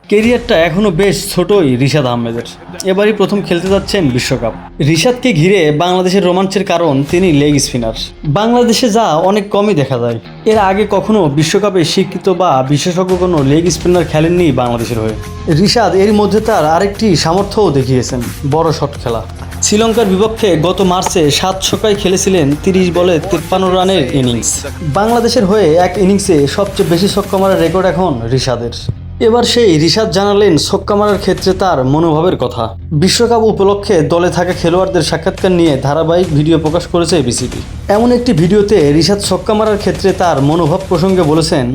কেরিয়ারটা এখনও বেশ ছোটই রিশাদ আহমেদের। এবারই প্রথম খেলতে যাচ্ছেন বিশ্বকাপ। রিশাদকে ঘিরে বাংলাদেশের রোমাঞ্চের কারণ তিনি লেগ স্পিনার। বাংলাদেশে যা অনেক কমই দেখা যায়। এর আগে কখনো বিশ্বকাপে স্বীকৃত বা বিশেষজ্ঞ কোনো লেগ স্পিনার খেলেননি বাংলাদেশের হয়ে। রিশাদ এর মধ্যে তার আরেকটি সামর্থ্যও দেখিয়েছেন, বড় শট খেলা। শ্রীলঙ্কার বিপক্ষে গত মার্চে 7 ছক্কায় খেলেছিলেন 30 বলে 53 রানের ইনিংস। বাংলাদেশের হয়ে এক ইনিংসে সবচেয়ে বেশি ছক্কা মারার রেকর্ড এখন রিশাদের। এবার সেই রিশাদ জানালেন ছক্কা মারার ক্ষেত্রে তার মনোভাবের কথা। বিশ্বকাপ উপলক্ষে দলে থাকা খেলোয়াড়দের সাক্ষাৎকার নিয়ে ধারাবাহিক ভিডিও প্রকাশ করেছে বিসিবি। এমন একটি ভিডিওতে রিশাদ ছক্কা মারার ক্ষেত্রে তার মনোভাব প্রসঙ্গে বলেছেন,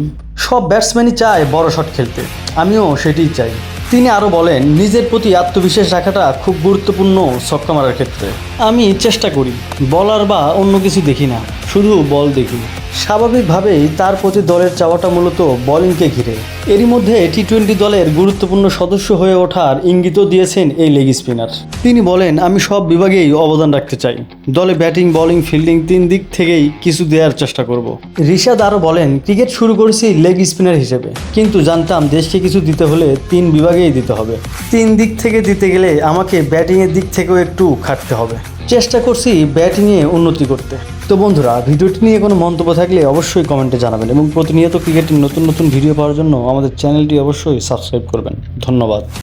সব ব্যাটসম্যানই চায় বড় শট খেলতে, আমিও সেটিই চাই। তিনি আরও বলেন, নিজের প্রতি আত্মবিশ্বাস রাখাটা খুব গুরুত্বপূর্ণ ছক্কা মারার ক্ষেত্রে। আমি চেষ্টা করি, বলার বা অন্য কিছু দেখি না, শুধু বল দেখি। স্বাভাবিকভাবেই তার প্রতি দলের চাওয়াটা মূলত বোলিংকে ঘিরে। এরই মধ্যে টি-20 দলের গুরুত্বপূর্ণ সদস্য হয়ে ওঠার ইঙ্গিতও দিয়েছেন এই লেগ স্পিনার। তিনি বলেন, আমি সব বিভাগেই অবদান রাখতে চাই, দলে ব্যাটিং, বোলিং, ফিল্ডিং 3 দিক থেকেই কিছু দেওয়ার চেষ্টা করব। রিশাদ আরও বলেন, ক্রিকেট শুরু করেছি লেগ স্পিনার হিসেবে, কিন্তু জানতাম দেশকে কিছু দিতে হলে 3 বিভাগেই দিতে হবে। 3 দিক থেকে দিতে গেলে আমাকে ব্যাটিংয়ের দিক থেকেও একটু খাটতে হবে। চেষ্টা করছি ব্যাটিংয়ে উন্নতি করতে। তো বন্ধুরা, ভিডিওটি নিয়ে কোনো মন্তব্য থাকলে অবশ্যই কমেন্টে জানাবেন এবং প্রতিনিয়ত ক্রিকেটের নতুন নতুন ভিডিও পাওয়ার জন্য আমাদের চ্যানেলটি অবশ্যই সাবস্ক্রাইব করবেন। ধন্যবাদ।